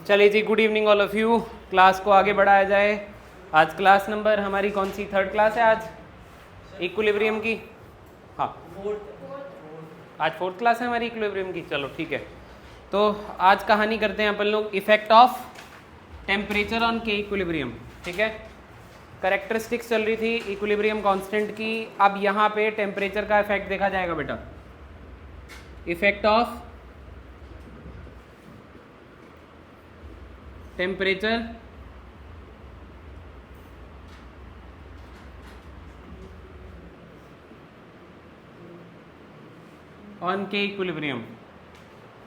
चलिए जी, good evening all of you. Class को आगे बढ़ाया जाए। आज क्लास नंबर हमारी कौन सी, थर्ड क्लास है आज इक्विलिब्रियम की। हाँ, आज फोर्थ क्लास है हमारी इक्विलिब्रियम की। चलो ठीक है, तो आज कहानी करते हैं अपन लोग इफेक्ट ऑफ टेम्परेचर ऑन के इक्विलिब्रियम। ठीक है, करेक्टरिस्टिक्स चल रही थी इक्विलिब्रियम कांस्टेंट की। अब यहाँ पे टेम्परेचर का इफेक्ट देखा जाएगा बेटा। इफेक्ट ऑफ टेम्परेचर ऑन के equilibrium.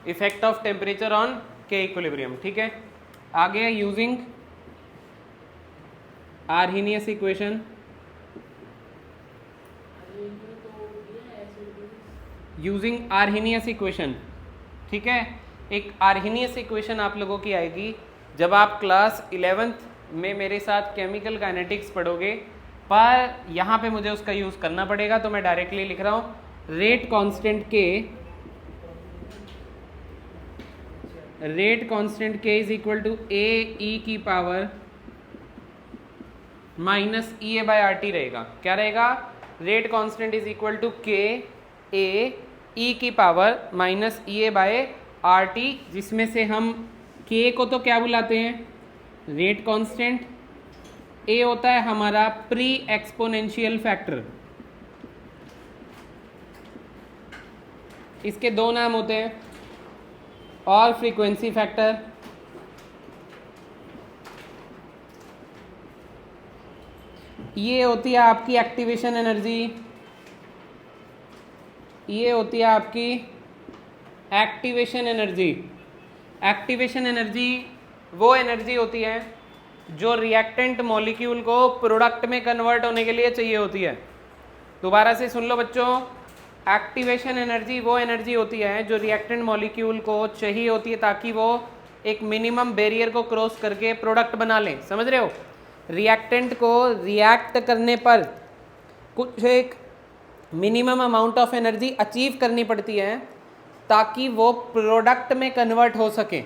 Effect of temperature on के इक्विलिब्रियम। ठीक है, आगे using Arrhenius equation. Using Arrhenius equation. ठीक है, एक आर्हेनियस इक्वेशन आप लोगों की आएगी जब आप क्लास 11th में मेरे साथ केमिकल काइनेटिक्स पढ़ोगे, पर यहाँ पे मुझे उसका यूज़ करना पड़ेगा, तो मैं डायरेक्टली लिख रहा हूँ rate constant K is equal to A E की power minus E A by R T रहेगा। क्या रहेगा? Rate constant is equal to K A E की power minus E A by R T, जिसमें से हम के को तो क्या बुलाते हैं? Rate constant. ए होता है हमारा प्री एक्सपोनेंशियल फैक्टर। इसके दो नाम होते हैं, और फ्रीक्वेंसी फैक्टर। ये होती है आपकी एक्टिवेशन एनर्जी। ये होती है आपकी एक्टिवेशन एनर्जी। एक्टिवेशन एनर्जी वो एनर्जी होती है जो रिएक्टेंट मॉलिक्यूल को प्रोडक्ट में कन्वर्ट होने के लिए चाहिए होती है। दोबारा से सुन लो बच्चों, एक्टिवेशन एनर्जी वो एनर्जी होती है जो रिएक्टेंट मॉलिक्यूल को चाहिए होती है ताकि वो एक मिनिमम बैरियर को क्रॉस करके प्रोडक्ट बना लें। समझ रहे हो? रिएक्टेंट को रिएक्ट करने पर कुछ एक minimum amount of energy achieve करनी पड़ती है ताकि वो प्रोडक्ट में कन्वर्ट हो सके।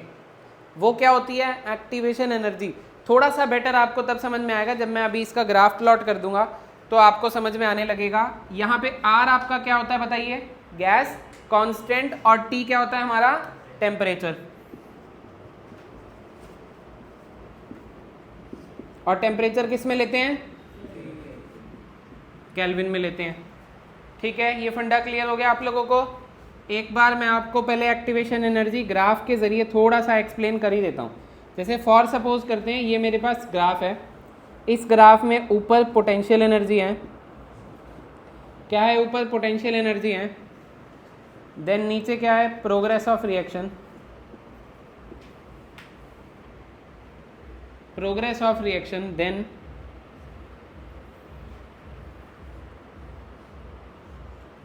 वो क्या होती है? Activation energy. थोड़ा सा बेटर आपको तब समझ में आएगा जब मैं अभी इसका ग्राफ प्लॉट कर दूंगा, तो आपको समझ में आने लगेगा। यहाँ पे आर आपका क्या होता है बताइए? Gas constant. और टी क्या होता है हमारा? टेम्परेचर। और टेम्परेचर किस में लेते हैं? केल्विन में लेते हैं। ठीक है, ये फंडा क्लियर हो गया आप लोगों को? एक बार मैं आपको पहले एक्टिवेशन एनर्जी ग्राफ के जरिए थोड़ा सा एक्सप्लेन कर ही देता हूँ। जैसे फॉर सपोज करते हैं, ये मेरे पास ग्राफ है। इस ग्राफ में ऊपर पोटेंशियल एनर्जी है। क्या है? ऊपर पोटेंशियल एनर्जी है। देन नीचे क्या है? Progress of reaction. Progress of reaction. Then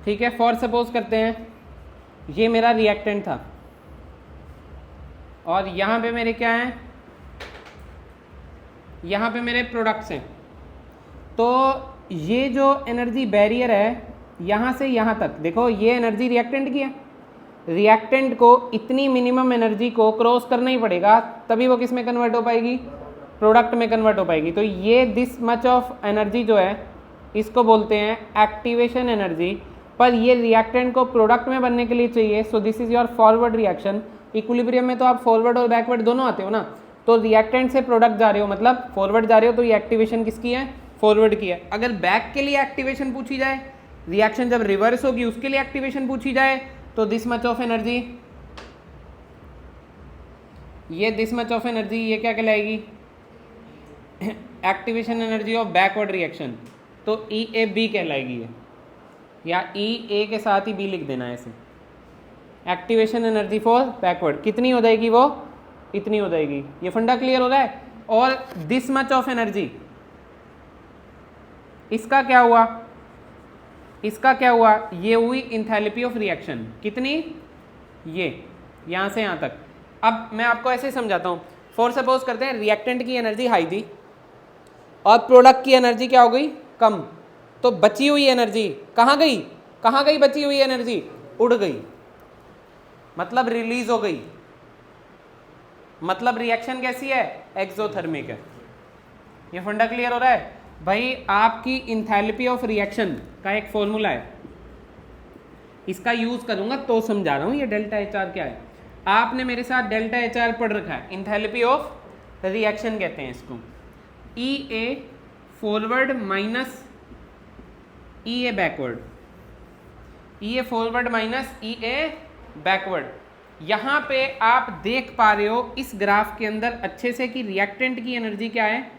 ठीक है, फॉर सपोज करते हैं ये मेरा रिएक्टेंट था और यहाँ पे मेरे क्या हैं? यहाँ पे मेरे प्रोडक्ट्स हैं। तो ये जो एनर्जी बैरियर है यहाँ से यहाँ तक, देखो ये एनर्जी रिएक्टेंट की है। रिएक्टेंट को इतनी मिनिमम एनर्जी को क्रॉस करना ही पड़ेगा, तभी वो किस में कन्वर्ट हो पाएगी? प्रोडक्ट में कन्वर्ट हो पाएगी। तो ये दिस मच ऑफ एनर्जी जो है इसको बोलते हैं एक्टिवेशन एनर्जी। पर ये रिएक्टेंट को प्रोडक्ट में बनने के लिए चाहिए। So this is your forward reaction. Equilibrium में तो आप फॉरवर्ड और बैकवर्ड दोनों आते हो ना, तो रिएक्टेंट से प्रोडक्ट जा रहे हो मतलब फॉरवर्ड जा रहे हो, तो ये एक्टिवेशन किसकी है? फॉरवर्ड की है। अगर बैक के लिए एक्टिवेशन पूछी जाए, रिएक्शन जब रिवर्स होगी उसके लिए एक्टिवेशन पूछी जाए, तो दिस मच ऑफ एनर्जी, ये दिस मच ऑफ एनर्जी ये क्या कहलाएगी? Activation energy of backward reaction. तो ई ए बी कहलाएगी ये, या ई ए के साथ ही बी लिख देना है ऐसे। एक्टिवेशन एनर्जी फॉर बैकवर्ड कितनी हो जाएगी? वो इतनी हो जाएगी। ये फंडा क्लियर हो रहा है? और दिस मच ऑफ एनर्जी, इसका क्या हुआ? इसका क्या हुआ? ये हुई इंथैल्पी ऑफ रिएक्शन। कितनी? ये यहाँ से यहाँ तक। अब मैं आपको ऐसे समझाता हूँ। फॉर सपोज करते हैं रिएक्टेंट की एनर्जी हाई थी और प्रोडक्ट की एनर्जी क्या हो गई? कम। तो बची हुई एनर्जी कहाँ गई? कहाँ गई बची हुई एनर्जी? उड़ गई, मतलब रिलीज हो गई। मतलब रिएक्शन कैसी है, एक्सोथर्मिक है। ये फंडा क्लियर हो रहा है भाई। आपकी इंथैल्पी ऑफ रिएक्शन का एक फॉर्मूला है, इसका यूज करूंगा तो समझा रहा हूं ये डेल्टा एच आर क्या है। आपने मेरे साथ डेल्टा एच आर पढ़ रखा है, इंथैल्पी ऑफ रिएक्शन कहते हैं इसको। ई A forward minus E A backward, E A forward minus E A backward. यहां पे आप देख पा रहे हो इस ग्राफ के अंदर अच्छे से कि रिएक्टेंट की एनर्जी क्या है,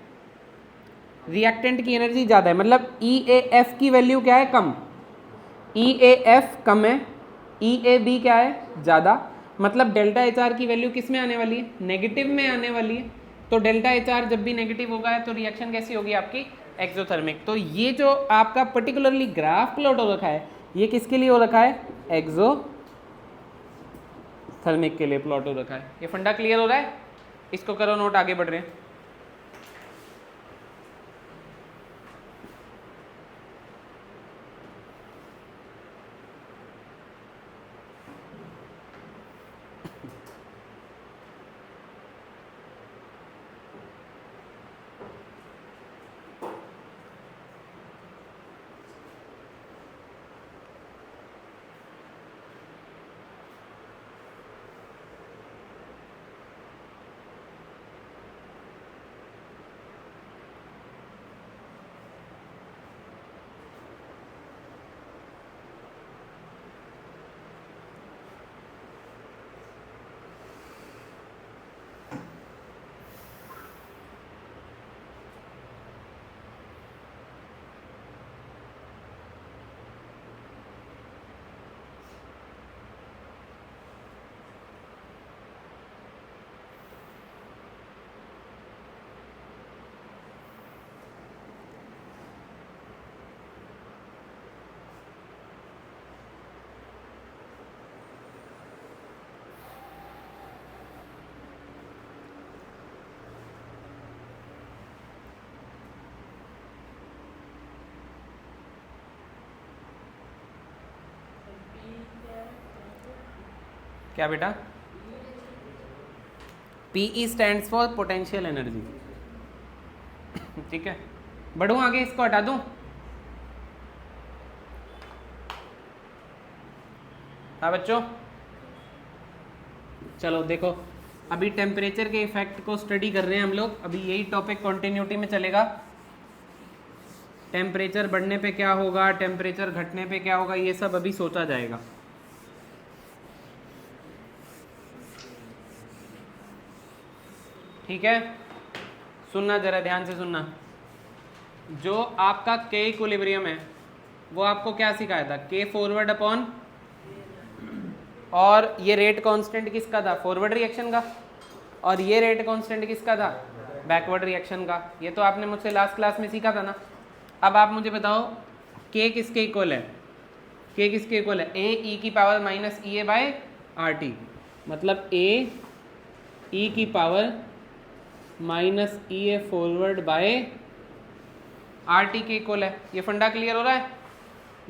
रिएक्टेंट की एनर्जी ज़्यादा है, मतलब ई ए एफ की वैल्यू क्या है, कम। ई ए एफ कम है, ई ए बी क्या है, ज़्यादा। मतलब डेल्टा एच आर की वैल्यू किस में आने वाली है, नेगेटिव में आने वाली है। तो डेल्टा एच आर जब भी नेगेटिव होगा तो रिएक्शन कैसी होगी आपकी, एक्सोथर्मिक। तो ये जो आपका पर्टिकुलरली ग्राफ प्लॉट हो रखा है ये किसके लिए हो रखा है, एक्सोथर्मिक के लिए प्लॉट हो रखा है। ये फंडा क्लियर हो रहा है, इसको करो नोट, आगे बढ़ रहे हैं। क्या बेटा, PE stands for potential energy. ठीक है, बढ़ूं आगे, इसको हटा दूं। हाँ बच्चों, चलो देखो, अभी टेम्परेचर के इफेक्ट को स्टडी कर रहे हैं हम लोग। अभी यही टॉपिक कंटिन्यूटी में चलेगा। टेम्परेचर बढ़ने पे क्या होगा, टेम्परेचर घटने पे क्या होगा, ये सब अभी सोचा जाएगा। ठीक है, सुनना जरा ध्यान से सुनना। जो आपका के इक्विलिब्रियम है वो आपको क्या सिखाया था, के फॉरवर्ड अपॉन, और ये रेट कांस्टेंट किसका था, फॉरवर्ड रिएक्शन का, और ये रेट कांस्टेंट किसका था, बैकवर्ड रिएक्शन का। ये तो आपने मुझसे लास्ट क्लास में सीखा था ना। अब आप मुझे बताओ के किसके इक्वल है, के किसके इक्वल है, ए ई की power minus E A by R T. मतलब ए ई की power minus E A forward bye R T के इक्वल है। ये फंडा क्लियर हो रहा है,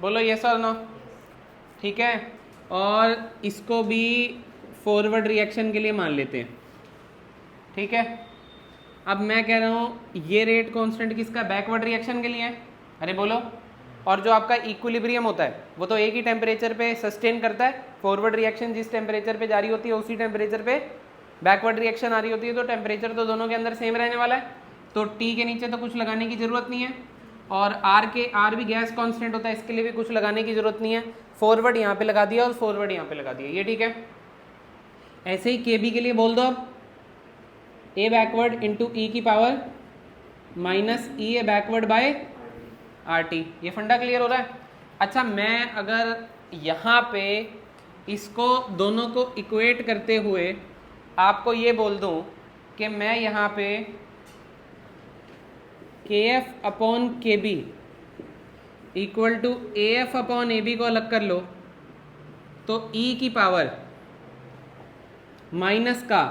बोलो यस और नो। ठीक है, और इसको भी फॉरवर्ड रिएक्शन के लिए मान लेते हैं। ठीक है, अब मैं कह रहा हूँ ये रेट कांस्टेंट किसका, बैकवर्ड रिएक्शन के लिए है। अरे बोलो, और जो आपका इक्विलिब्रियम होता है वो तो एक ही टेम्परेचर पे सस्टेन करता है। फॉरवर्ड रिएक्शन जिस टेम्परेचर पे जारी होती है उसी टेम्परेचर पे बैकवर्ड रिएक्शन आ रही होती है, तो टेम्परेचर तो दोनों के अंदर सेम रहने वाला है। तो टी के नीचे तो कुछ लगाने की ज़रूरत नहीं है, और आर भी गैस कांस्टेंट होता है, इसके लिए भी कुछ लगाने की ज़रूरत नहीं है। फॉरवर्ड यहाँ पे लगा दिया और फॉरवर्ड यहाँ पे लगा दिया, ये ठीक है। ऐसे ही के बी के लिए बोल दो अब, ए बैकवर्ड इंटू ई की power minus E A backward bye R T. ये फंडा क्लियर हो रहा है। अच्छा, मैं अगर यहाँ पे इसको दोनों को इक्वेट करते हुए आपको ये बोल दूं कि मैं यहाँ पे K F upon K B equal to A F upon A B को अलग कर लो, तो ई की पावर माइनस का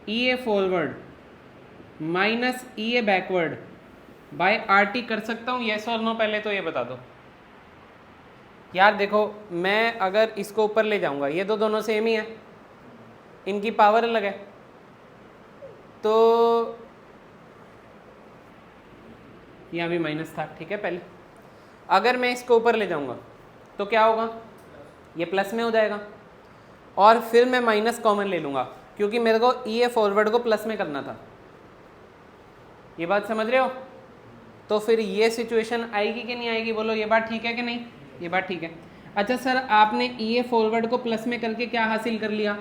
ई A forward minus E A backward bye R T कर सकता हूँ, येस और नो। पहले तो ये बता दो यार। देखो, मैं अगर इसको ऊपर ले जाऊंगा, ये तो दोनों सेम ही है, इनकी पावर अलग है, तो यहाँ भी माइनस था, ठीक है। पहले अगर मैं इसको ऊपर ले जाऊँगा तो क्या होगा, ये प्लस में हो जाएगा, और फिर मैं माइनस कॉमन ले लूँगा क्योंकि मेरे को ई फॉरवर्ड को प्लस में करना था। ये बात समझ रहे हो? तो फिर ये सिचुएशन आएगी कि नहीं आएगी, बोलो ये बात ठीक है कि नहीं? ये बात ठीक है। अच्छा सर, आपने ई फॉरवर्ड को प्लस में करके क्या हासिल कर लिया?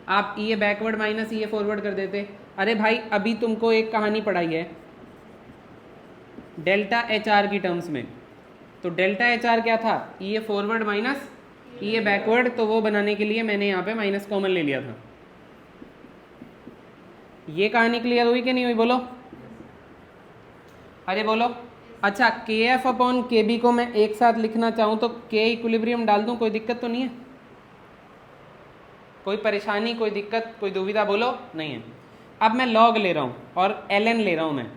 आप ई बैकवर्ड माइनस ई फॉरवर्ड कर देते। अरे भाई, अभी तुमको एक कहानी पढ़ाई है डेल्टा एच आर की टर्म्स में। तो डेल्टा एच आर क्या था? ई फॉरवर्ड माइनस ई बैकवर्ड। तो वो बनाने के लिए मैंने यहाँ पे माइनस कॉमन ले लिया था। ये कहानी क्लियर हुई कि नहीं हुई, बोलो? अरे बोलो। अच्छा, के एफ अपॉन के बी को मैं एक साथ लिखना चाहूँ तो के इक्विलिब्रियम डाल दूँ, कोई दिक्कत तो नहीं है? कोई परेशानी, कोई दिक्कत, कोई दुविधा, बोलो? नहीं है। अब मैं लॉग ले रहा हूँ और एल एन ले रहा हूँ। मैं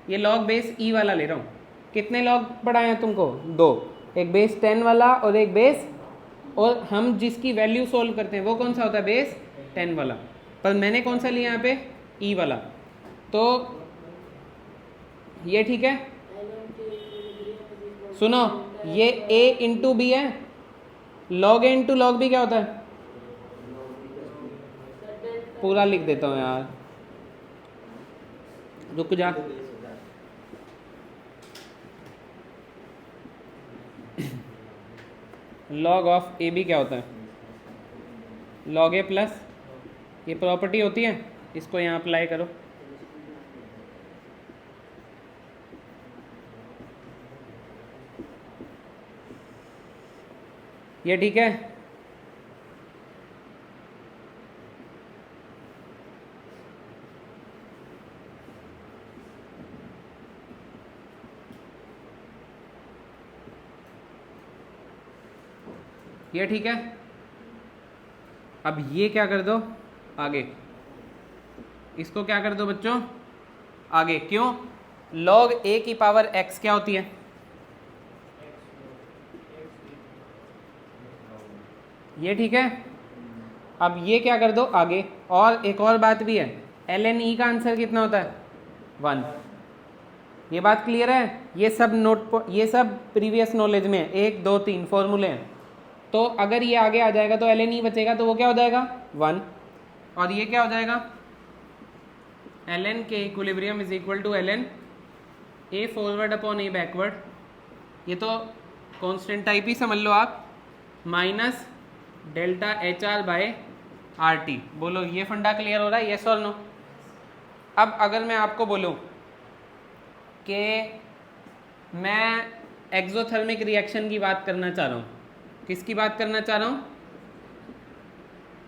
ये लॉग बेस ई वाला ले रहा हूँ। कितने लॉग पढ़ाए हैं तुमको? 2, एक बेस 10 वाला और एक बेस, और हम जिसकी वैल्यू सोल्व करते हैं वो कौन सा होता है? बेस 10 वाला। पर मैंने कौन सा लिया यहाँ पे? ई वाला। तो ये ठीक है। सुनो, ये a इंटू बी है। लॉग ए इंटू लॉग बी क्या होता है? पूरा लिख देता हूँ यार, रुक जा। लॉग ऑफ ए बी क्या होता है? लॉग ए प्लस, ये प्रॉपर्टी होती है, इसको यहाँ अप्लाई करो। ये ठीक है। ये ठीक है। अब ये क्या कर दो आगे, इसको क्या कर दो बच्चों आगे। क्यों? लॉग ए की पावर एक्स क्या होती है? ये ठीक है। अब ये क्या कर दो आगे। और एक और बात भी है, एल एन ई का आंसर कितना होता है? 1। ये बात क्लियर है? ये सब नोट, ये सब प्रीवियस नॉलेज में है। 1 2 3 फॉर्मूले हैं। तो अगर ये आगे आ जाएगा तो एल एन ई बचेगा, तो वो क्या हो जाएगा? 1। और ये क्या हो जाएगा? L N K equilibrium is equal to L N A forward upon A backward. ये तो कांस्टेंट टाइप ही समझ लो आप, minus delta H R by R T. बोलो ये फंडा क्लियर हो रहा है? यस और नो? अब अगर मैं आपको बोलूं कि मैं एक्सोथर्मिक रिएक्शन की बात करना चाह रहा हूँ, किसकी बात करना चाह रहा हूँ?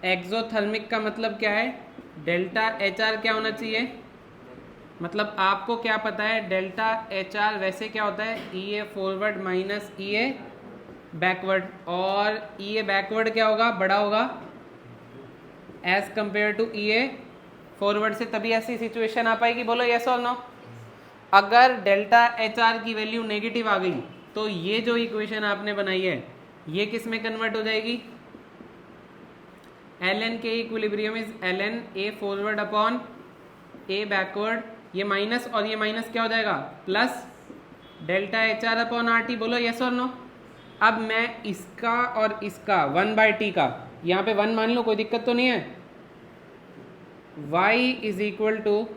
एक्सोथर्मिक का मतलब क्या है? डेल्टा एच आर क्या होना चाहिए? मतलब आपको क्या पता है डेल्टा एच आर वैसे क्या होता है? E A forward minus E A backward. और ई ए बैकवर्ड क्या होगा? बड़ा होगा as compare to E A forward से। तभी ऐसी सिचुएशन आ पाएगी। बोलो यस और नो? अगर डेल्टा एच आर की वैल्यू नेगेटिव आ गई तो ये जो इक्वेशन आपने बनाई है ये किस में कन्वर्ट हो जाएगी? L N K equilibrium is L N A forward upon A backward. ये माइनस और ये माइनस क्या हो जाएगा? Plus delta H R upon R T. बोलो यस और नो? अब मैं इसका और इसका 1/t का यहाँ पे 1 मान लो, कोई दिक्कत तो नहीं है? y is equal to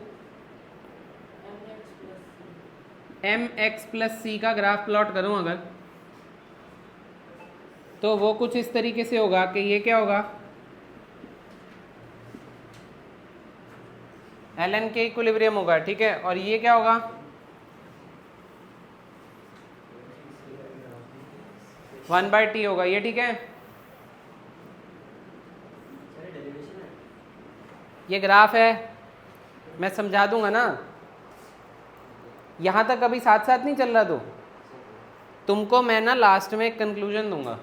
m x plus c का ग्राफ प्लॉट करूँ अगर, तो वो कुछ इस तरीके से होगा कि ये क्या होगा? एल एन के इक्विलिब्रियम होगा, ठीक है। और ये क्या होगा? वन बाई टी होगा। ये ठीक है। ये ग्राफ है, मैं समझा दूंगा ना। यहाँ तक अभी साथ साथ नहीं चल रहा तो तुमको मैं ना लास्ट में एक कंक्लूजन दूंगा,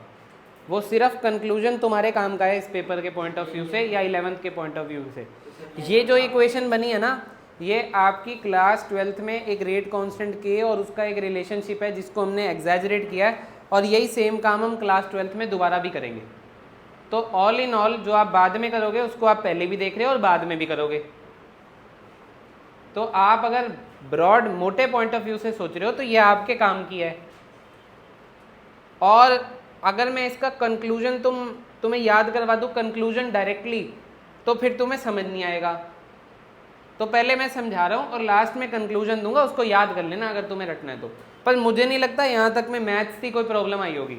वो सिर्फ कंक्लूजन तुम्हारे काम का है इस पेपर के पॉइंट ऑफ व्यू से या 11th के पॉइंट ऑफ व्यू से। ये जो इक्वेशन बनी है ना, ये आपकी क्लास 12th में एक रेट कांस्टेंट के और उसका एक रिलेशनशिप है जिसको हमने एग्जैजरेट किया है, और यही सेम काम हम क्लास 12th में दोबारा भी करेंगे। तो ऑल इन ऑल जो आप बाद में करोगे उसको आप पहले भी देख रहे हो और बाद में भी करोगे। तो आप अगर ब्रॉड मोटे पॉइंट ऑफ व्यू से सोच रहे हो तो ये आपके काम की है। और अगर मैं इसका कंक्लूजन तुम्हें याद करवा दूँ कंक्लूजन डायरेक्टली, तो फिर तुम्हें समझ नहीं आएगा। तो पहले मैं समझा रहा हूँ और लास्ट में कंक्लूजन दूंगा, उसको याद कर लेना अगर तुम्हें रखना है तो। पर मुझे नहीं लगता यहाँ तक में मैथ्स की कोई प्रॉब्लम आई होगी।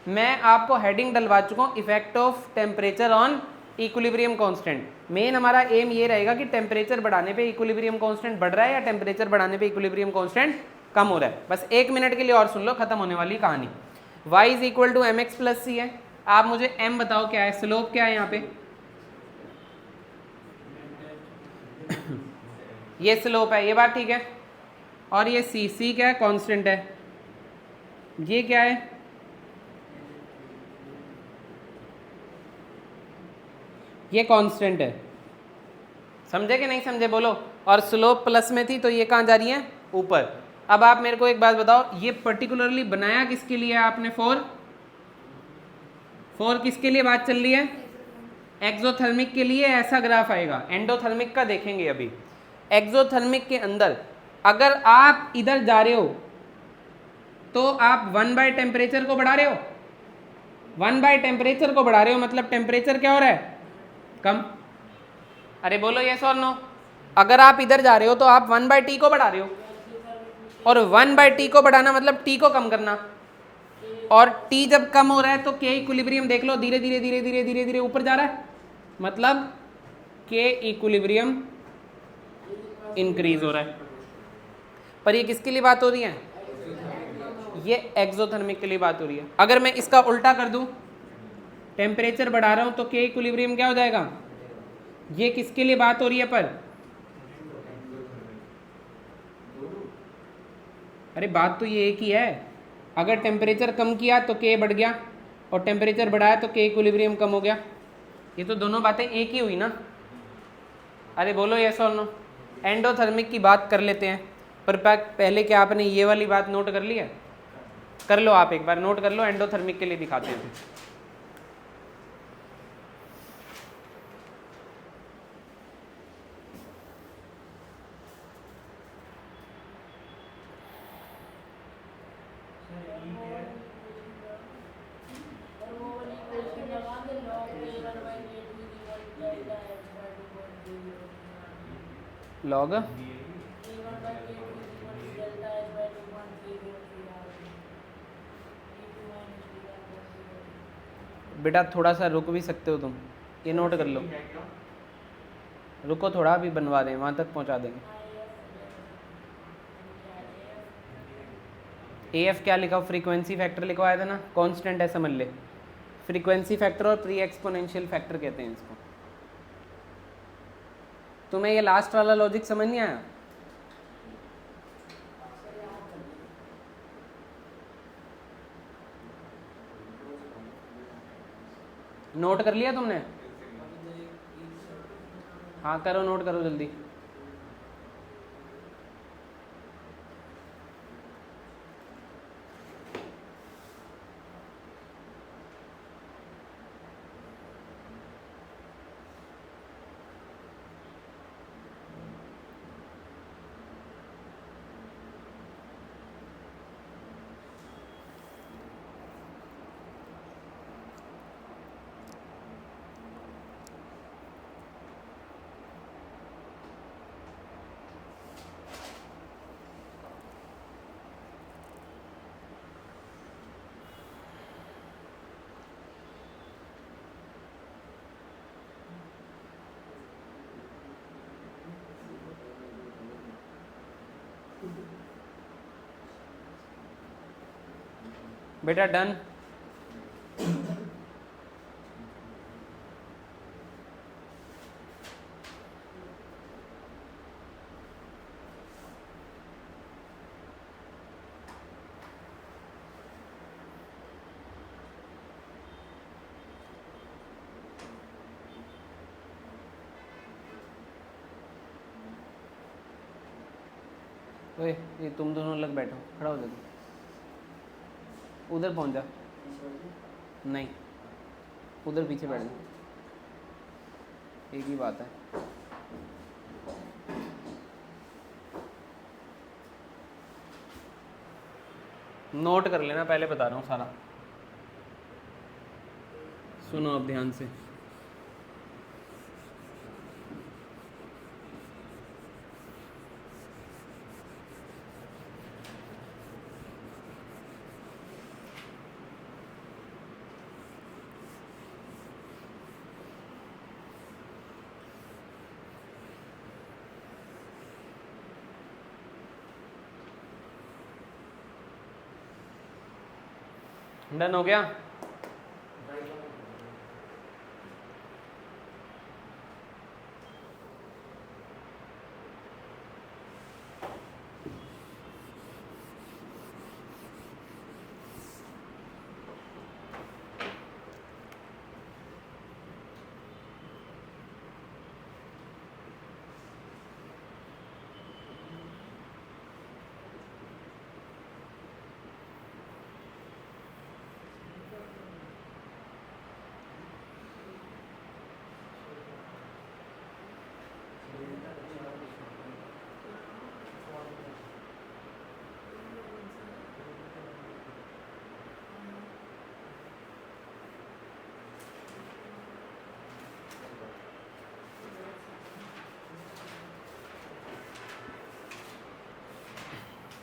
मैं आपको हेडिंग डलवा चुका हूँ, effect of temperature on equilibrium constant. Main हमारा एम ये रहेगा कि टेम्परेचर बढ़ाने पे इक्विलिब्रियम कांस्टेंट बढ़ रहा है या टेम्परेचर बढ़ाने पे इक्विलिब्रियम कांस्टेंट कम हो रहा है। बस 1 मिनट के लिए और सुन लो, खत्म होने वाली कहानी। y is equal to m x plus c है। आप मुझे m बताओ क्या है, स्लोप क्या है यहाँ पे? ये स्लोप है, ये बात ठीक है। और ये सी क्या है? कांस्टेंट है। ये क्या है? ये कांस्टेंट है। समझे कि नहीं समझे बोलो? और स्लोप प्लस में थी तो ये कहाँ जा रही है? ऊपर। अब आप मेरे को एक बात बताओ, ये पर्टिकुलरली बनाया किसके लिए आपने? फोर किसके लिए बात चल रही है? एक्सोथर्मिक के लिए ऐसा ग्राफ आएगा। एंडोथर्मिक का देखेंगे अभी। एक्सोथर्मिक के अंदर अगर आप इधर जा रहे हो तो आप 1/, टेम्परेचर को बढ़ा रहे हो। 1/, टेम्परेचर को बढ़ा रहे हो मतलब टेम्परेचर क्या हो रहा है? कम। अरे बोलो यस और नो। अगर आप इधर जा रहे हो तो आप 1/T को बढ़ा रहे हो, और 1/T को बढ़ाना मतलब T को कम करना। और T जब कम हो रहा है तो K इक्विलिब्रियम देख लो, धीरे धीरे धीरे धीरे धीरे धीरे ऊपर जा रहा है, मतलब K इक्विलिब्रियम इंक्रीज हो रहा है। पर ये किसके लिए बात हो रही है? ये एक्सोथर्मिक के लिए बात हो रही है। अगर मैं इसका उल्टा कर दूं, टेम्परेचर बढ़ा रहा हूं तो K इक्विलिब्रियम क्या हो जाएगा? ये किसके लिए बात हो रही है? पर अरे बात तो ये एक ही है। अगर टेम्परेचर कम किया तो K बढ़ गया, और टेम्परेचर बढ़ाया तो K इक्विलिब्रियम कम हो गया। ये तो दोनों बातें एक ही हुई ना। अरे बोलो यस और नो। एंडोथर्मिक की बात कर लेते हैं, पर पहले क्या आपने ये वाली बात नोट कर ली है? कर लो, आप एक बार नोट कर लो, एंडोथर्मिक के लिए दिखाते हैं। लॉग बेटा थोड़ा सा रुक भी सकते हो तुम, ये नोट कर लो। रुको थोड़ा, भी बनवा दें, वहाँ तक पहुँचा देंगे। AF क्या लिखा? फ्रीक्वेंसी फैक्टर लिखवाया था ना, कांस्टेंट है समझ ले। फ्रीक्वेंसी फैक्टर और प्री एक्सपोनेंशियल फैक्टर कहते हैं इसको। तुम्हें ये लास्ट वाला लॉजिक समझ नहीं आया? नोट कर लिया तुमने? हाँ करो, नोट करो जल्दी। बेटा डन। ओए ये तुम दोनों लग बैठो, खड़ा हो जाओ, उधर पहुंच जा। नहीं, उधर पीछे बैठ जा, एक ही बात है। नोट कर लेना, पहले बता रहा हूँ सारा, सुनो अब ध्यान से। डन हो गया?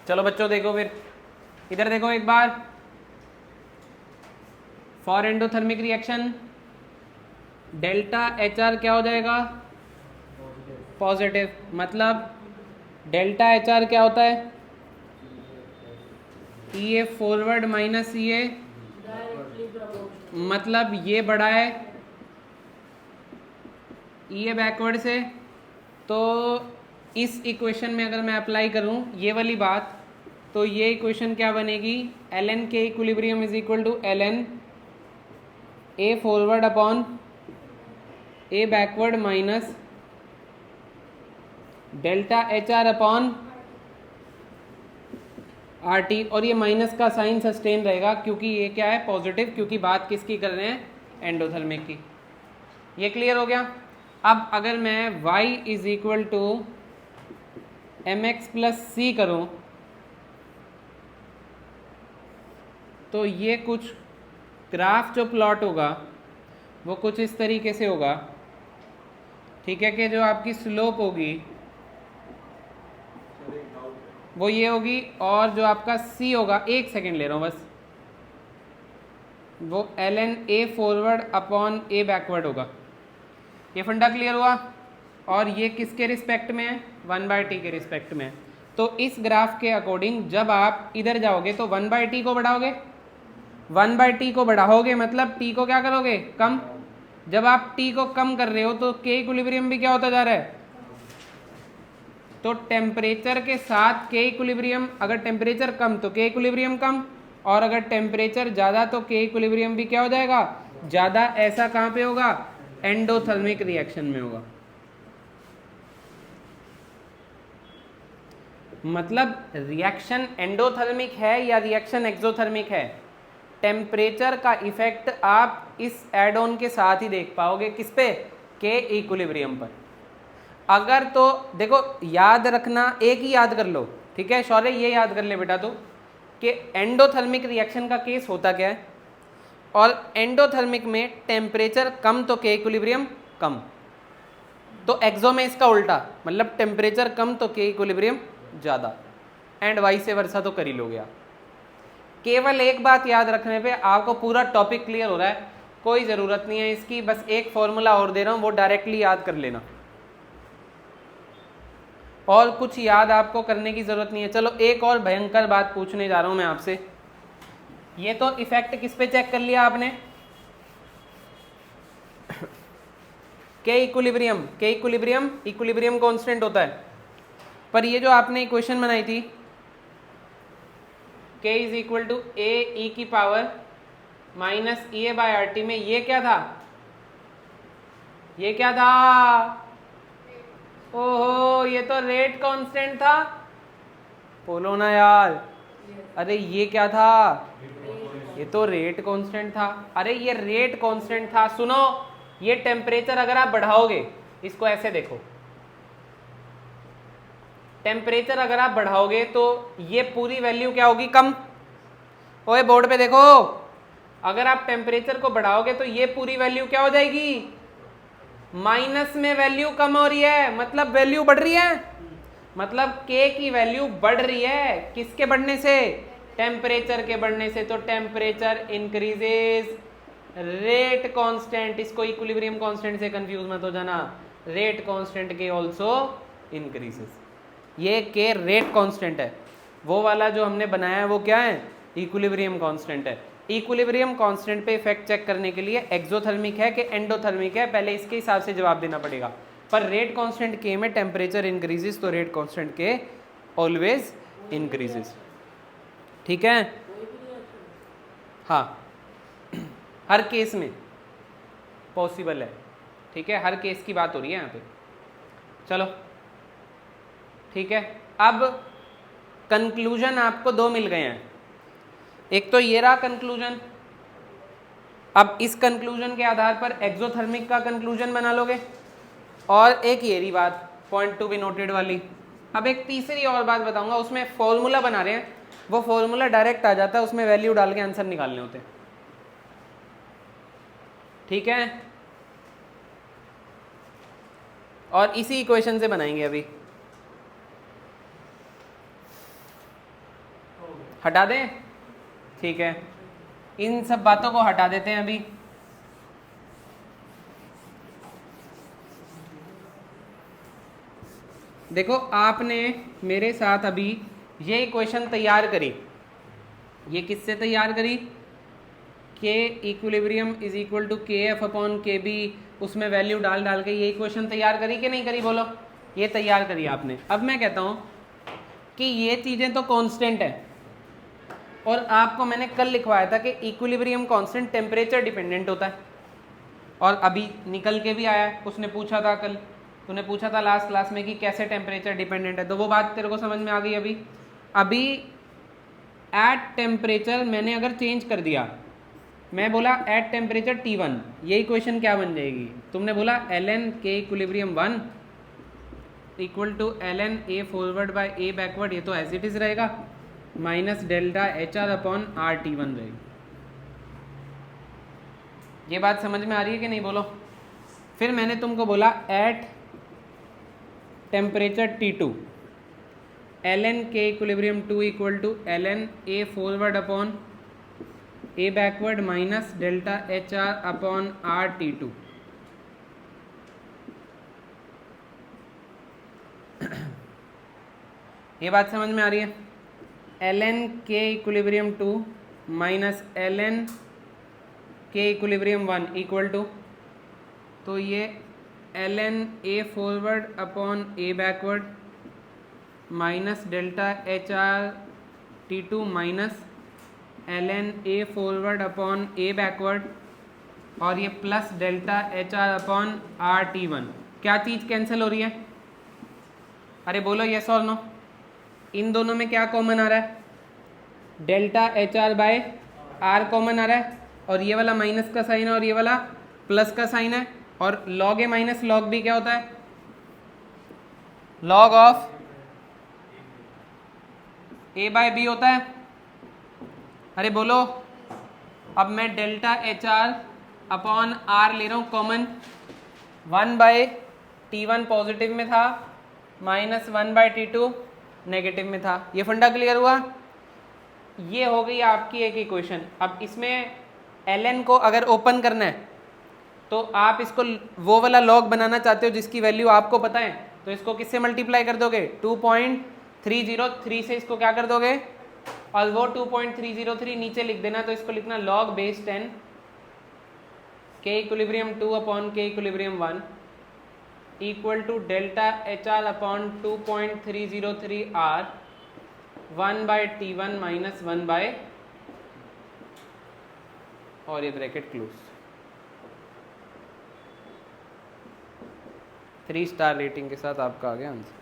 चलो बच्चों देखो, फिर इधर देखो एक बार। For endothermic reaction delta H R क्या हो जाएगा? पॉजिटिव। मतलब डेल्टा एच आर क्या होता है? E A forward minus E ए, मतलब ये बड़ा है ई ए बैकवर्ड से। तो इस इक्वेशन में अगर मैं अप्लाई करूं ये वाली बात, तो ये इक्वेशन क्या बनेगी? L N K equilibrium is equal to L N A forward upon A backward minus delta H R upon R T. और ये माइनस का साइन सस्टेन रहेगा क्योंकि ये क्या है? पॉजिटिव, क्योंकि बात किसकी कर रहे हैं? एंडोथर्मिक की। ये क्लियर हो गया? अब अगर मैं y is equal to m x plus c करूँ तो ये कुछ ग्राफ जो प्लॉट होगा वो कुछ इस तरीके से होगा, ठीक है? कि जो आपकी स्लोप होगी वो ये होगी, और जो आपका c होगा, एक सेकेंड ले रहा हूँ बस, वो L N A forward upon A backward होगा। ये फंडा क्लियर हुआ? और ये किसके रिस्पेक्ट में है? 1/t के रिस्पेक्ट में है। तो इस ग्राफ के अकॉर्डिंग जब आप इधर जाओगे तो 1/t को बढ़ाओगे, 1/t को बढ़ाओगे मतलब t को क्या करोगे? कम। जब आप t को कम कर रहे हो तो k इक्विलिब्रियम भी क्या होता जा रहा है? तो टेम्परेचर के साथ k इक्विलिब्रियम, अगर टेम्परेचर कम तो k इक्विलिब्रियम कम, और अगर टेम्परेचर ज़्यादा तो k इक्विलिब्रियम भी क्या हो जाएगा? ज़्यादा। ऐसा कहाँ पे होगा? एंडोथर्मिक रिएक्शन में होगा। मतलब रिएक्शन एंडोथर्मिक है या रिएक्शन एक्सोथर्मिक है, टेम्परेचर का इफेक्ट आप इस एड ऑन के साथ ही देख पाओगे। किस पे? के इक्विलिब्रियम पर। अगर तो देखो याद रखना, एक ही याद कर लो, ठीक है? शौर्य ये याद कर ले बेटा, तो कि एंडोथर्मिक रिएक्शन का केस होता क्या है, और एंडोथर्मिक में टेम्परेचर कम तो के इक्विलिब्रियम कम। तो एक्सो में इसका उल्टा, मतलब टेम्परेचर कम तो के इक्विलिब्रियम ज़्यादा, एंड वाइस वर्सा तो कर ही लोगे आप। केवल एक बात याद रखने पे आपको पूरा टॉपिक क्लियर हो रहा है, कोई ज़रूरत नहीं है इसकी। बस एक फॉर्मूला और दे रहा हूँ, वो डायरेक्टली याद कर लेना, और कुछ याद आपको करने की ज़रूरत नहीं है। चलो एक और भयंकर बात पूछने जा रहा हूँ मैं आपसे। ये तो इफेक्ट किस पे चेक कर लिया आपने? के इक्विलिब्रियम। के इक्विलिब्रियम, इक्विलिब्रियम कांस्टेंट होता है। पर ये जो आपने इक्वेशन बनाई थी k is equal to A E की power minus E A by R T में, ये क्या था? ये क्या था? ओहो, ये तो रेट कांस्टेंट था। बोलो ना यार। अरे ये क्या था? ये तो रेट कांस्टेंट था। अरे ये रेट कांस्टेंट था। सुनो, ये टेम्परेचर अगर आप बढ़ाओगे, इसको ऐसे देखो, टेम्परेचर अगर आप बढ़ाओगे तो ये पूरी वैल्यू क्या होगी? कम। ओए बोर्ड पे देखो, अगर आप टेम्परेचर को बढ़ाओगे तो ये पूरी वैल्यू क्या हो जाएगी, माइनस में वैल्यू कम हो रही है, मतलब वैल्यू बढ़ रही है, मतलब के की वैल्यू बढ़ रही है, किसके बढ़ने से, टेम्परेचर के बढ़ने से। तो टेम्परेचर इंक्रीजेज, रेट कांस्टेंट, इसको इक्विलिब्रियम कांस्टेंट से कंफ्यूज मत हो जाना, रेट कांस्टेंट के ऑल्सो इंक्रीजेस। ये के रेट कांस्टेंट है, वो वाला जो हमने बनाया है वो क्या है, इक्विलिब्रियम कांस्टेंट है। इक्विलिब्रियम कांस्टेंट पे इफेक्ट चेक करने के लिए एक्सोथर्मिक है कि एंडोथर्मिक है, पहले इसके हिसाब से जवाब देना पड़ेगा। पर रेट कांस्टेंट के में टेम्परेचर इंक्रीजेस, तो रेट कांस्टेंट के ऑलवेज इंक्रीजेस। ठीक है, हाँ हर केस में पॉसिबल है। ठीक है, हर केस की बात हो रही है यहाँ पे। चलो ठीक है, अब कंक्लूजन आपको दो मिल गए हैं, एक तो ये रहा कंक्लूजन। अब इस कंक्लूजन के आधार पर एक्सोथर्मिक का कंक्लूजन बना लोगे, और एक ये रही बात पॉइंट टू बी नोटेड वाली। अब एक तीसरी और बात बताऊंगा, उसमें फॉर्मूला बना रहे हैं, वो फॉर्मूला डायरेक्ट आ जाता है, उसमें वैल्यू डाल के आंसर निकालने होते हैं। ठीक है, और इसी इक्वेशन से बनाएंगे अभी। हटा दें, ठीक है, इन सब बातों को हटा देते हैं अभी। देखो आपने मेरे साथ अभी ये इक्वेशन तैयार करी, ये किससे तैयार करी, के इक्विलिब्रियम इज इक्वल टू के एफ अपॉन के बी, उसमें वैल्यू डाल डाल के ये इक्वेशन तैयार करी कि नहीं करी, बोलो। ये तैयार करी आपने। अब मैं कहता हूँ कि ये चीज़ें तो कांस्टेंट है, और आपको मैंने कल लिखवाया था कि इक्विलिब्रियम कांस्टेंट टेम्परेचर डिपेंडेंट होता है, और अभी निकल के भी आया, उसने पूछा था कल, तूने पूछा था लास्ट क्लास में कि कैसे टेम्परेचर डिपेंडेंट है, तो वो बात तेरे को समझ में आ गई। अभी एट टेम्परेचर मैंने अगर चेंज कर दिया, मैं बोला एट टेम्परेचर T1, ये इक्वेशन क्या बन जाएगी, तुमने बोला ln K equilibrium 1 equal to ln A forward by A backward, ये तो एज इट इज रहेगा, minus delta H R upon R T1 रहेगी। ये बात समझ में आ रही है कि नहीं, बोलो। फिर मैंने तुमको बोला at temperature T2 ln K equilibrium 2 equal to ln A forward upon A backward minus delta H R upon R T2। ये बात समझ में आ रही है, ln K equilibrium 2 minus ln K equilibrium 1 equal to, तो ये ln A forward upon A backward minus delta H R T2 minus ln A forward upon A backward, और ये plus delta H R upon R T1। क्या चीज़ cancel हो रही है, अरे बोलो यस और नो। इन दोनों में क्या कॉमन आ रहा है, delta H R by R common आ रहा है, और ये वाला माइनस का साइन है और ये वाला प्लस का साइन है, और log A minus log B क्या होता है, log of A by B होता है। अरे बोलो, अब मैं delta H R upon R ले रहा हूँ कॉमन, 1/T1 पॉजिटिव में था, माइनस 1/T2 नेगेटिव में था। ये फंडा क्लियर हुआ, ये हो गई आपकी एक इक्वेशन। अब इसमें ln को अगर ओपन करना है तो आप इसको वो वाला लॉग बनाना चाहते हो जिसकी वैल्यू आपको पता है, तो इसको किससे मल्टीप्लाई कर दोगे, 2.303 से इसको क्या कर दोगे, और वो 2.303 नीचे लिख देना, तो इसको लिखना log base 10 K equilibrium 2 upon K equilibrium 1 equal to delta H R upon 2.303 R 1/T1 minus 1 और ये ब्रैकेट क्लोज। 3 स्टार रेटिंग के साथ आपका आ गया आंसर।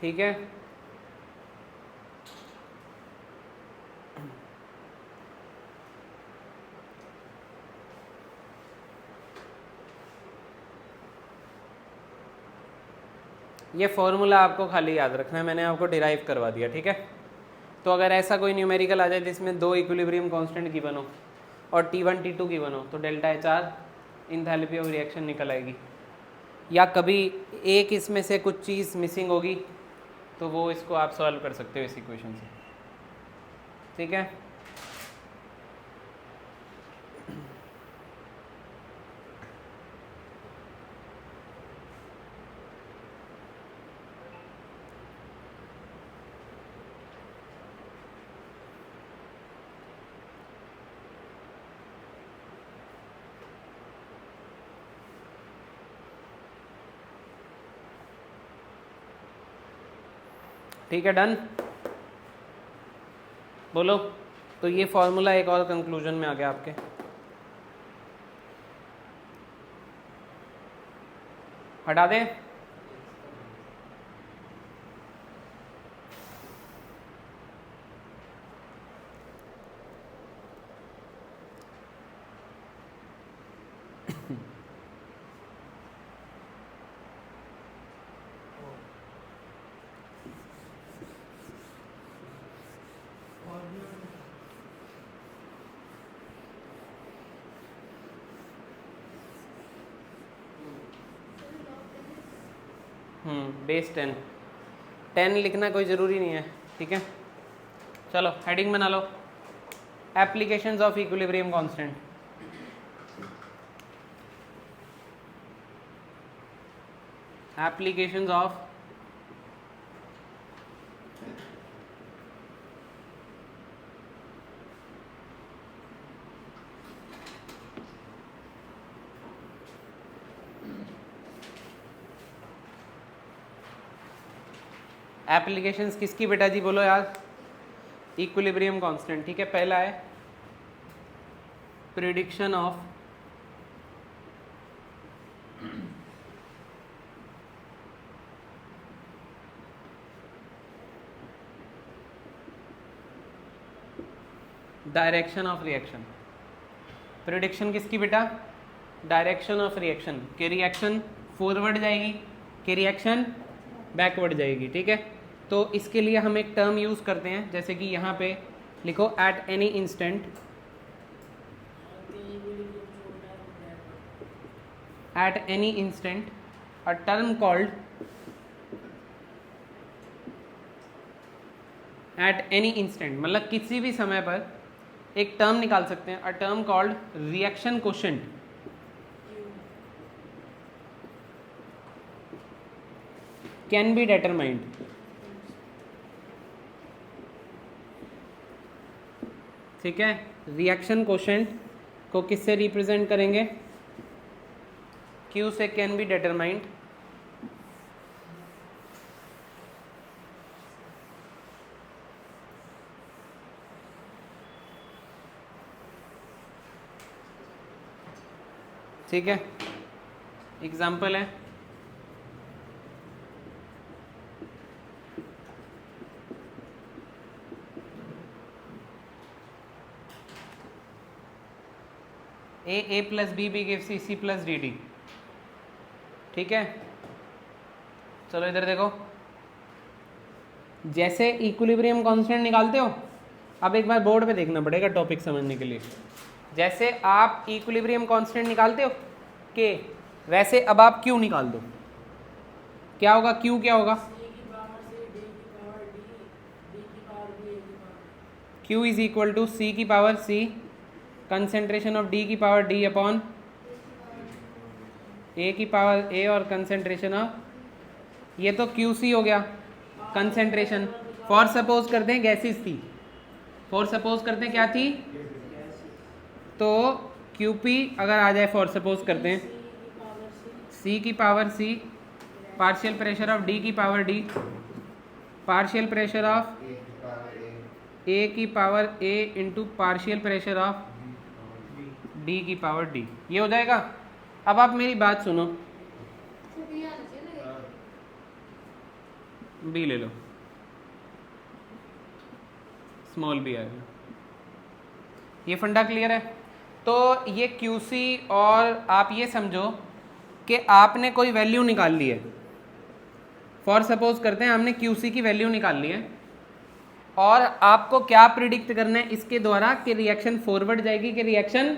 ठीक है, ये फॉर्मूला आपको खाली याद रखना है, मैंने आपको डिराइव करवा दिया, ठीक है। तो अगर ऐसा कोई न्यूमेरिकल आ जाए जिसमें 2 इक्विलिब्रियम कांस्टेंट गिवन हो और T1 T2 गिवन हो, तो delta HR enthalpy of reaction निकल आएगी। या कभी एक इसमें से कुछ चीज़ मिसिंग होगी तो वो इसको आप सॉल्व कर सकते हो इस इक्वेशन से, ठीक है। ठीक है, डन। बोलो। तो ये फॉर्मूला एक और कंक्लूजन में आ गया आपके। हटा दें? बेस 10 लिखना कोई ज़रूरी नहीं है, ठीक है। चलो हेडिंग बना लो, applications of equilibrium constant. Applications of applications किसकी बेटा जी, बोलो यार। इक्विलिब्रियम कांस्टेंट, ठीक है। पहला है prediction of direction of reaction. Prediction किसकी बेटा? Direction of reaction. के रिएक्शन फॉरवर्ड जाएगी, के रिएक्शन बैकवर्ड जाएगी, ठीक है। तो इसके लिए हम एक टर्म यूज़ करते हैं, जैसे कि यहाँ पे लिखो at any instant, at any instant a term called at any instant, मतलब किसी भी समय पर एक टर्म निकाल सकते हैं, a term called reaction quotient. Can be determined, ठीक है। रिएक्शन कोशेंट को किससे रिप्रेजेंट करेंगे? Q से कैन बी डिटरमाइंड। ठीक है, एग्जाम्पल है A plus B give C plus DD, ठीक है। चलो इधर देखो, जैसे इक्विलिब्रियम कांस्टेंट निकालते हो, अब एक बार बोर्ड पे देखना पड़ेगा टॉपिक समझने के लिए। जैसे आप इक्विलिब्रियम कांस्टेंट निकालते हो के, वैसे अब आप Q निकाल दो। क्या होगा Q? क्या होगा? Q is equal to C की power C concentration of D की पावर D अपॉन A की पावर A और कंसेंट्रेशन ऑफ, ये तो QC हो गया कंसेंट्रेशन। फॉर सपोज करते हैं गैसेस थी, फॉर सपोज करते हैं क्या थी, तो QP अगर आ जाए, फॉर सपोज करते हैं C की power C partial pressure of D की power D partial pressure of A की power A into partial pressure of D की पावर D, ये हो जाएगा। अब आप मेरी बात सुनो, B ले लो, स्मॉल b आएगा। ये फंडा क्लियर है? तो ये QC, और आप ये समझो कि आपने कोई वैल्यू निकाल ली है, फॉर सपोज करते हैं हमने क्यूसी की वैल्यू निकाल ली है और आपको क्या प्रिडिक्ट करना है इसके द्वारा कि रिएक्शन फॉरवर्ड जाएगी कि रिएक्शन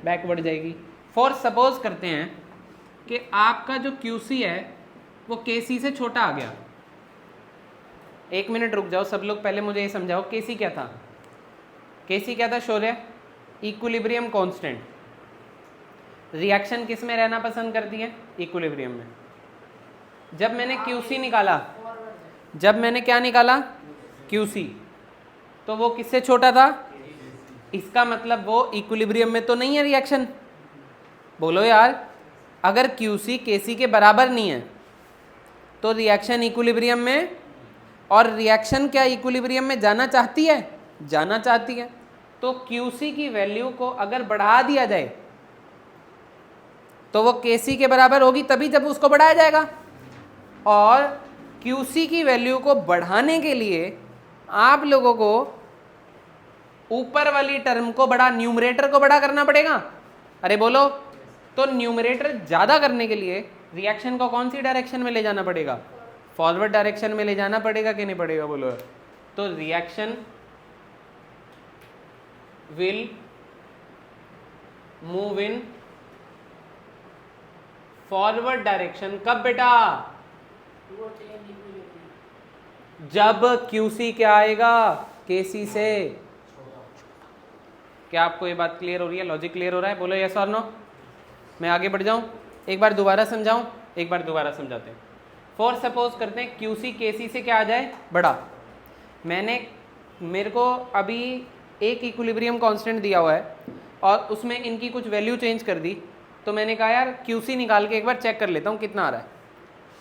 बैकवर्ड जाएगी। फॉर सपोज करते हैं कि आपका जो क्यूसी है वो केसी से छोटा आ गया। एक मिनट रुक जाओ सब लोग, पहले मुझे ये समझाओ केसी क्या था। केसी क्या था शौर्य? Equilibrium constant. रिएक्शन किस में रहना पसंद करती है? इक्विलिब्रियम में। जब मैंने क्यूसी निकाला, जब मैंने क्या निकाला? क्यूसी, तो वो किससे छोटा था? इसका मतलब वो इक्विलिब्रियम में तो नहीं है रिएक्शन। बोलो यार, अगर क्यूसी केसी के बराबर नहीं है तो रिएक्शन इक्विलिब्रियम में, और रिएक्शन क्या इक्विलिब्रियम में जाना चाहती है? जाना चाहती है। तो क्यूसी की वैल्यू को अगर बढ़ा दिया जाए तो वो केसी के बराबर होगी तभी जब उसको बढ़ाया जाएगा। और क्यूसी की वैल्यू को बढ़ाने के लिए आप लोगों को ऊपर वाली टर्म को बड़ा, न्यूमरेटर को बड़ा करना पड़ेगा। अरे बोलो, तो न्यूमरेटर ज्यादा करने के लिए रिएक्शन को कौन सी डायरेक्शन में ले जाना पड़ेगा? फॉरवर्ड डायरेक्शन में ले जाना पड़ेगा कि नहीं पड़ेगा? बोलो। तो reaction will move in forward direction. कब बेटा? जब क्यूसी क्या आएगा? केसी से। क्या आपको ये बात क्लियर हो रही है? लॉजिक क्लियर हो रहा है? बोलो यस और नो। मैं आगे बढ़ जाऊं, एक बार दोबारा समझाऊं, एक बार दोबारा समझाते हैं। फॉर सपोज करते हैं क्यूसी केसी से क्या आ जाए? बड़ा। मेरे को अभी एक इक्विलिब्रियम कांस्टेंट दिया हुआ है और उसमें इनकी कुछ वैल्यू चेंज कर दी, तो मैंने कहा यार क्यूसी निकाल के एक बार चेक कर लेता हूँ कितना आ रहा है।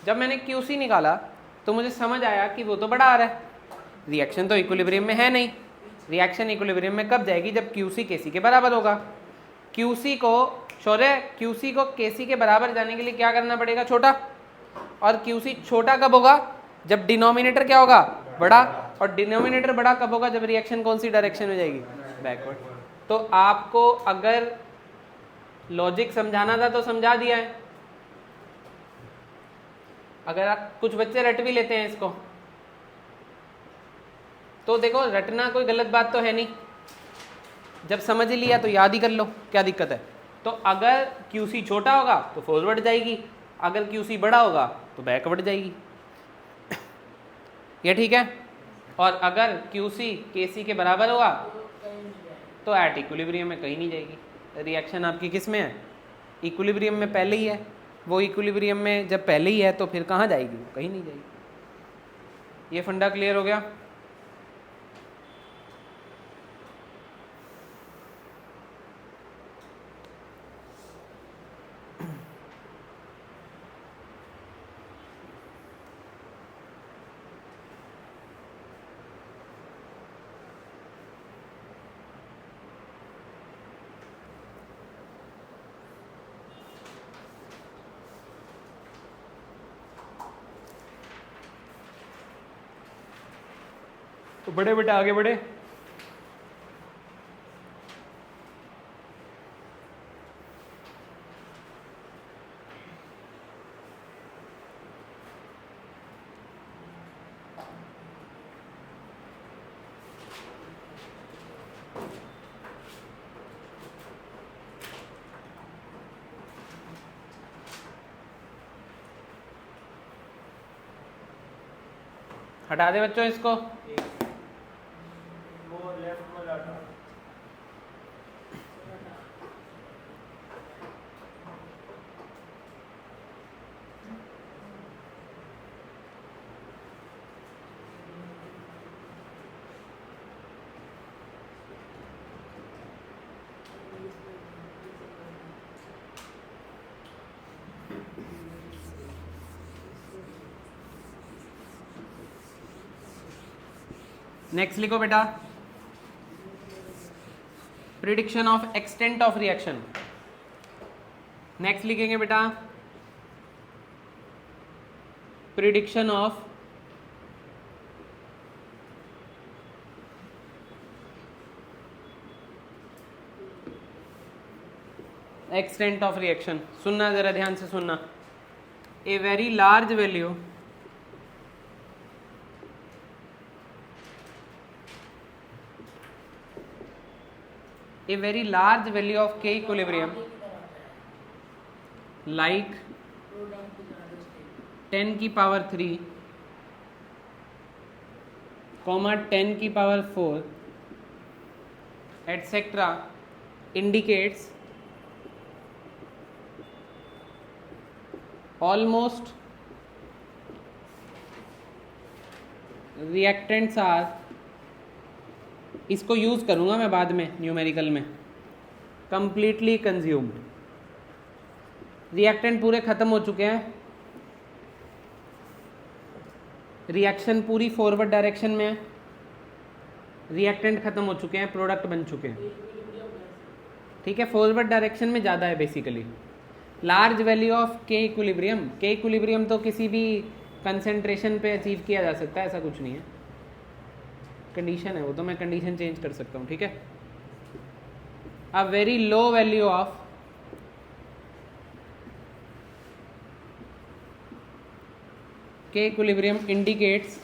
जब मैंने क्यूसी निकाला तो मुझे समझ आया कि वो तो बड़ा आ रहा है, रिएक्शन तो इक्विलिब्रियम में है नहीं। रिएक्शन इक्विलिब्रियम में कब जाएगी? जब क्यूसी केसी के बराबर होगा। क्यूसी को शौर्य, क्यूसी को केसी के बराबर जाने के लिए क्या करना पड़ेगा? छोटा। और क्यूसी छोटा कब होगा? जब डिनोमिनेटर क्या होगा? बड़ा। और डिनोमिनेटर बड़ा कब होगा? जब रिएक्शन कौन सी डायरेक्शन में जाएगी? बैकवर्ड। तो आपको अगर लॉजिक समझाना था तो समझा दिया है। अगर आप, कुछ बच्चे रट भी लेते हैं इसको, तो देखो रटना कोई गलत बात तो है नहीं, जब समझ ही लिया तो याद ही कर लो, क्या दिक्कत है? तो अगर क्यूसी छोटा होगा तो फॉरवर्ड जाएगी, अगर क्यूसी बड़ा होगा तो बैकवर्ड जाएगी। ये ठीक है? और अगर क्यूसी केसी के बराबर होगा तो एट इक्विलिब्रियम में कहीं नहीं जाएगी। रिएक्शन आपकी किस में है? इक्विलिब्रियम में पहले ही है। वो इक्विलिब्रियम में जब पहले ही है तो फिर कहाँ जाएगी? वो कहीं नहीं जाएगी। ये फंडा क्लियर हो गया? तो बड़े बेटा आगे बढ़े। हटा दे बच्चों इसको। नेक्स्ट लिखो बेटा, prediction of extent of reaction. Next लिखेंगे बेटा prediction of extent of reaction. सुनना जरा ध्यान से सुनना। A very large value a very large value of K equilibrium like 10 की पावर 3 कॉमा 10 की पावर 4 etcetera indicates almost reactants are, इसको यूज करूंगा मैं बाद में न्यूमेरिकल में, completely consumed. रिएक्टेंट पूरे खत्म हो चुके हैं, रिएक्शन पूरी फॉरवर्ड डायरेक्शन में है, रिएक्टेंट खत्म हो चुके हैं, प्रोडक्ट बन चुके हैं. ठीक है, फॉरवर्ड डायरेक्शन में ज़्यादा है basically. Large value of K equilibrium, के इक्विलिब्रियम तो किसी भी कंसेंट्रेशन पे अचीव किया जा सकता है, ऐसा कुछ नहीं है, कंडीशन है वो, तो मैं कंडीशन चेंज कर सकता हूँ. ठीक है, a very low value of K equilibrium indicates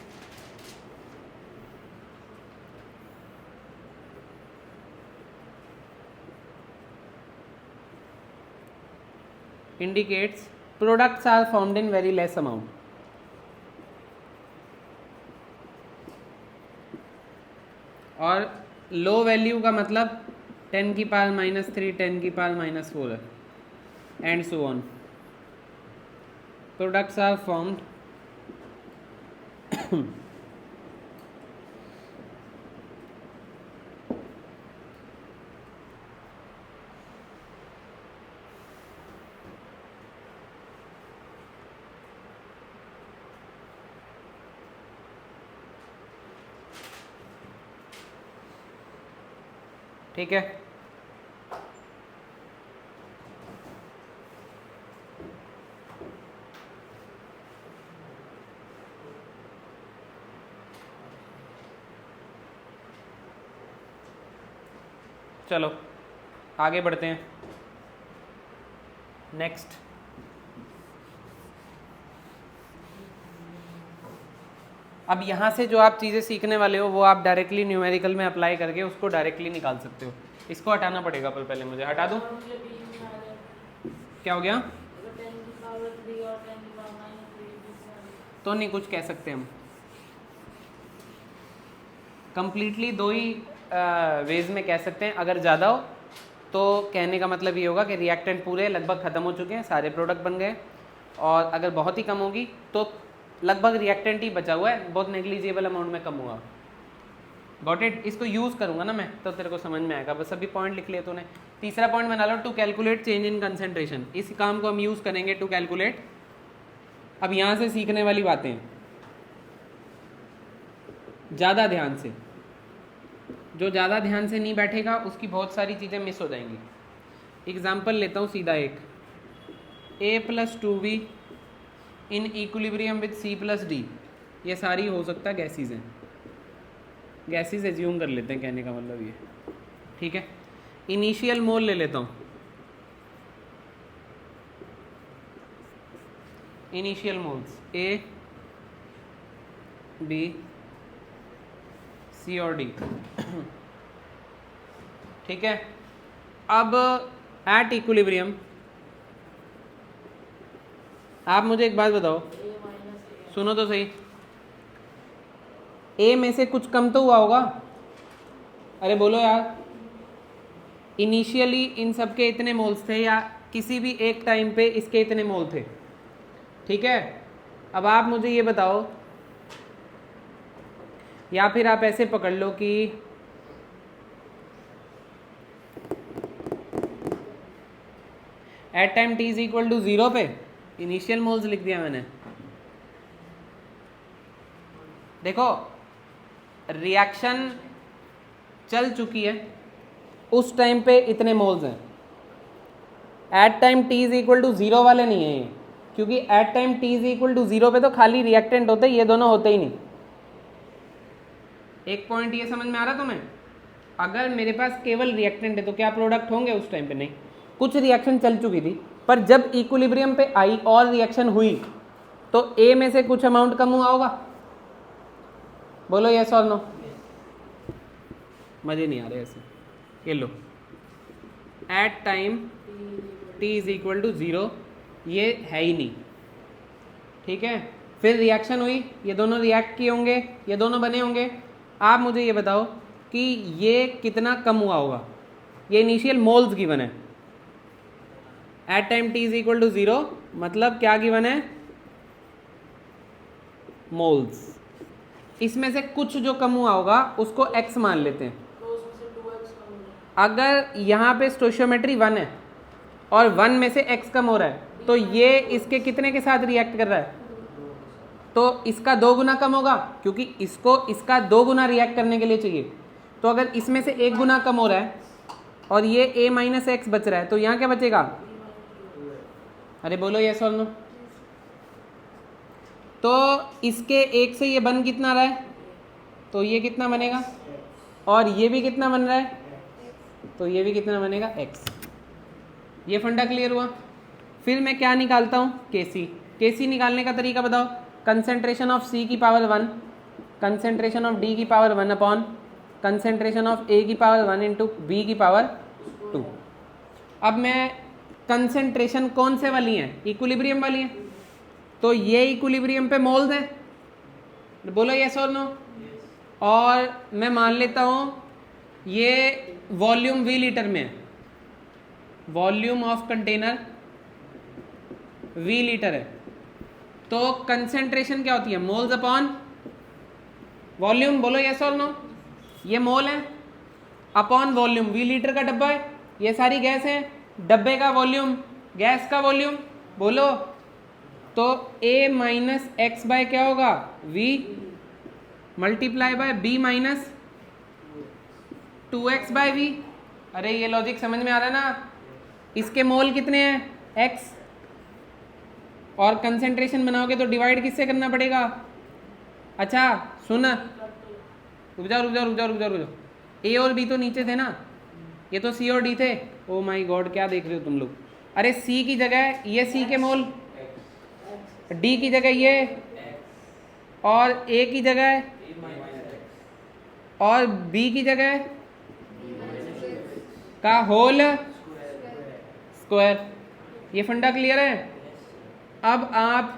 products are formed in very less amount. और लो वैल्यू का मतलब 10 की पावर -3, 10 की पावर -4 and so on. Products are formed ठीक है. चलो आगे बढ़ते हैं. नेक्स्ट, अब यहाँ से जो आप चीज़ें सीखने वाले हो वो आप डायरेक्टली न्यूमेरिकल में अप्लाई करके उसको डायरेक्टली निकाल सकते हो. इसको हटाना पड़ेगा, पर पहले मुझे हटा दूँ. क्या हो गया? तो नहीं कुछ कह सकते हम. कंप्लीटली दो ही वेज में कह सकते हैं. अगर ज़्यादा हो तो कहने का मतलब ये होगा कि रिएक्टेंट पूरे लगभग ख़त्म हो चुके हैं, सारे प्रोडक्ट बन गए. और अगर बहुत ही कम होगी तो लगभग रिएक्टेंट ही बचा हुआ है, बहुत नेग्लिजिबल अमाउंट में कम हुआ. Got it? इसको यूज़ करूँगा ना मैं तो तेरे को समझ में आएगा. बस अभी पॉइंट लिख लिए तूने. तीसरा पॉइंट बना लो, to calculate change in concentration. इस काम को हम यूज़ करेंगे, टू कैलकुलेट. अब यहाँ से सीखने वाली बातें ज़्यादा ध्यान से, जो ज़्यादा ध्यान से नहीं बैठेगा उसकी बहुत सारी चीज़ें मिस हो जाएंगी. एग्जाम्पल लेता हूँ सीधा एक, A+2B in equilibrium with C+D. ये सारी हो सकता है गैसेज हैं, गैसेज एज्यूम कर लेते हैं, कहने का मतलब ये. ठीक है, इनिशियल मोल ले लेता हूँ. Initial moles A, B, C और D. ठीक है, अब एट इक्विलिब्रियम आप मुझे एक बात बताओ, सुनो तो सही. ए में से कुछ कम तो हुआ होगा. अरे बोलो यार. इनिशियली इन सब के इतने मोल्स थे, या किसी भी एक टाइम पे इसके इतने मोल थे. ठीक है, अब आप मुझे ये बताओ, या फिर आप ऐसे पकड़ लो कि at time t is equal to 0 पे इनिशियल मोल्स लिख दिया मैंने. देखो रिएक्शन चल चुकी है, उस टाइम पे इतने मोल्स हैं. At time t is equal to 0 वाले नहीं है ये, क्योंकि at time t is equal to 0 पे तो खाली रिएक्टेंट होते, ये दोनों होते ही नहीं. एक पॉइंट ये समझ में आ रहा तुम्हें? अगर मेरे पास केवल रिएक्टेंट है तो क्या प्रोडक्ट होंगे उस टाइम पे? नहीं. कुछ रिएक्शन चल चुकी थी, पर जब इक्विलिब्रियम पे आई और रिएक्शन हुई तो ए में से कुछ अमाउंट कम हुआ होगा. बोलो यस और नो. मजे नहीं आ रहे ऐसे. ये लो, at time T is equal to 0, ये है ही नहीं। ठीक है, फिर रिएक्शन हुई, ये दोनों रिएक्ट किए होंगे, ये दोनों बने होंगे। आप मुझे ये बताओ कि ये कितना कम हुआ होगा। ये इनिशियल मोल्स गिवन है, at time T is equal to 0, मतलब क्या गिवन है, मोल्स। इसमें से कुछ जो कम हुआ होगा उसको x मान लेते हैं। अगर यहाँ पे स्टोइचियोमेट्री 1 है और 1 में से x कम हो रहा है तो ये इसके कितने के साथ रिएक्ट कर रहा है, तो इसका 2 गुना कम होगा, क्योंकि इसको इसका 2 गुना रिएक्ट करने के लिए चाहिए। तो अगर इसमें से 1 गुना कम हो रहा है और ये a माइनस एक्स बच रहा है, तो यहाँ क्या बचेगा, अरे बोलो यस और नो। तो इसके 1 से ये बन कितना रहा है, तो ये कितना बनेगा, और ये भी कितना बन रहा है, तो ये भी कितना बनेगा, x। ये फंडा क्लियर हुआ। फिर मैं क्या निकालता हूँ, केसी निकालने का तरीका बताओ। कंसेंट्रेशन ऑफ C की पावर 1, कंसेंट्रेशन ऑफ D की power 1 upon concentration of A की पावर 1 इंटू B की पावर 2। अब मैं कंसेंट्रेशन कौन से वाली है, इक्विलिब्रियम वाली है, तो ये इक्विलिब्रियम पे मोल्स है, बोलो यस और नो। और मैं मान लेता हूँ ये वॉल्यूम V लीटर में है, volume of container V litre है, तो कंसेंट्रेशन क्या होती है, मोल्स अपॉन वॉल्यूम, बोलो यस और नो। ये मोल है अपॉन वॉल्यूम, V लीटर का डब्बा है, ये सारी गैस है, डब्बे का वॉल्यूम, गैस का वॉल्यूम, बोलो। तो A माइनस एक्स बाय क्या होगा, V multiply by B minus 2x by V। अरे ये लॉजिक समझ में आ रहा है ना। इसके मोल कितने हैं, x, और कंसेंट्रेशन बनाओगे तो डिवाइड किससे करना पड़ेगा। अच्छा सुन, रुक जाओ, A और B तो नीचे थे ना, ये तो C और D थे। ओ माय गॉड, क्या देख रहे हो तुम लोग। अरे C की जगह ये C के मोल, D की जगह ये, और A की जगह, और B की जगह का होल स्क्वायर। ये फंडा क्लियर है। अब आप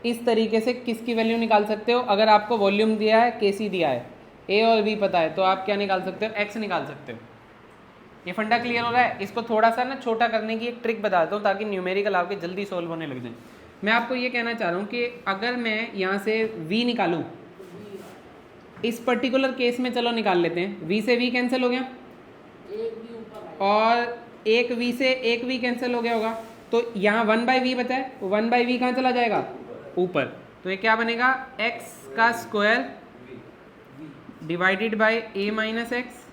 इस तरीके से किसकी वैल्यू निकाल सकते हो, अगर आपको वॉल्यूम दिया है, केसी दिया है, ए और बी पता है, तो आप क्या निकाल सकते हो, एक्स निकाल सकते हो। ये फंडा क्लियर हो रहा है। इसको थोड़ा सा ना छोटा करने की एक ट्रिक बताता हूँ ताकि न्यूमेरिकल आपके जल्दी सोल्व होने लग जाए। मैं आपको ये कहना चाह रहा हूँ कि अगर मैं यहाँ से v निकालूँ, इस पर्टिकुलर केस में चलो निकाल लेते हैं, v से v कैंसिल हो गया, और एक v से एक v कैंसिल हो गया होगा, तो यहाँ 1/v बचा है, 1/v कहाँ चला जाएगा, ऊपर। तो ये क्या बनेगा, x का square divided by a minus x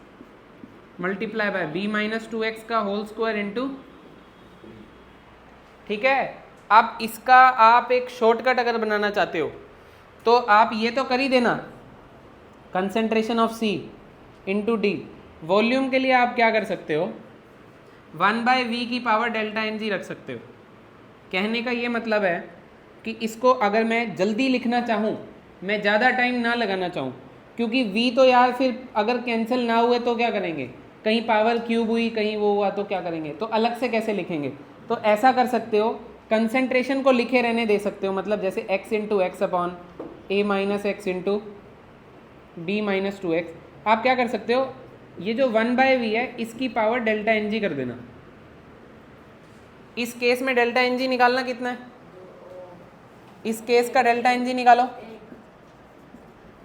multiply by b minus 2x का होल स्क्वायर इंटू। ठीक है, अब इसका आप एक शॉर्टकट अगर बनाना चाहते हो तो आप ये तो कर ही देना, concentration of C into D. Volume के लिए आप क्या कर सकते हो, 1/v की पावर डेल्टा NG रख सकते हो। कहने का ये मतलब है कि इसको अगर मैं जल्दी लिखना चाहूँ, मैं ज़्यादा टाइम ना लगाना चाहूँ, क्योंकि v तो यार फिर अगर कैंसिल ना हुए तो क्या करेंगे, कहीं पावर क्यूब हुई, कहीं वो हुआ तो क्या करेंगे, तो अलग से कैसे लिखेंगे। तो ऐसा कर सकते हो, कंसेंट्रेशन को लिखे रहने दे सकते हो, मतलब जैसे x into X upon a minus X into B minus 2x। आप क्या कर सकते हो, ये जो 1/v है इसकी पावर डेल्टा NG कर देना। इस केस में डेल्टा NG निकालना कितना है, इस केस का डेल्टा NG निकालो,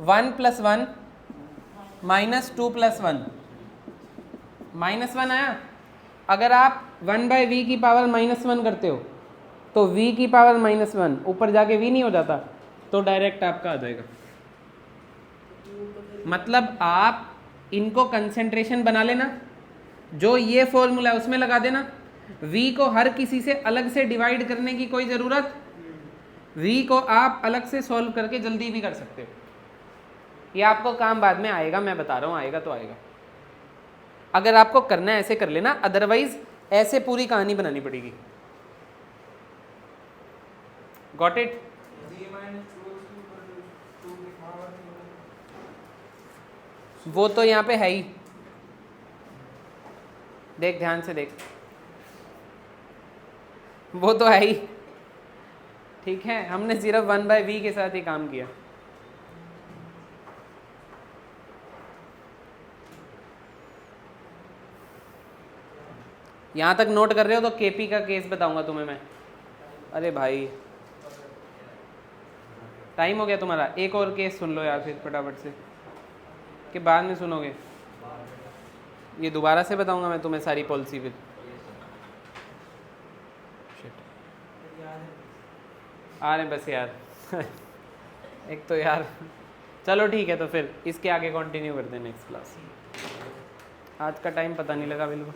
1 + 1 माइनस 2 + 1 -1 आया। अगर आप 1/v की पावर -1 करते हो तो v की पावर -1 ऊपर जाके v नहीं हो जाता, तो डायरेक्ट आपका आ जाएगा। मतलब आप इनको कंसेंट्रेशन बना लेना, जो ये फॉर्मूला है उसमें लगा देना, v को हर किसी से अलग से डिवाइड करने की कोई ज़रूरत, v को आप अलग से सॉल्व करके जल्दी भी कर सकते हो। ये आपको काम बाद में आएगा, मैं बता रहा हूँ, आएगा तो आएगा। अगर आपको करना है ऐसे कर लेना, अदरवाइज ऐसे पूरी कहानी बनानी पड़ेगी। Got it. वो तो यहाँ पे है ही, देख ध्यान से देख, वो तो है ही, ठीक है, हमने सिर्फ 1/v के साथ ही काम किया। यहाँ तक नोट कर रहे हो तो केपी का केस बताऊंगा तुम्हें मैं। अरे भाई टाइम हो गया तुम्हारा, एक और केस सुन लो यार फिर फटाफट से, कि बाद में सुनोगे, ये दोबारा से बताऊंगा मैं तुम्हें सारी पॉलिसी फिर। आ रहे बस यार एक तो यार, चलो ठीक है, तो फिर इसके आगे कंटिन्यू करते हैं नेक्स्ट क्लास। आज का टाइम पता नहीं लगा बिल्कुल।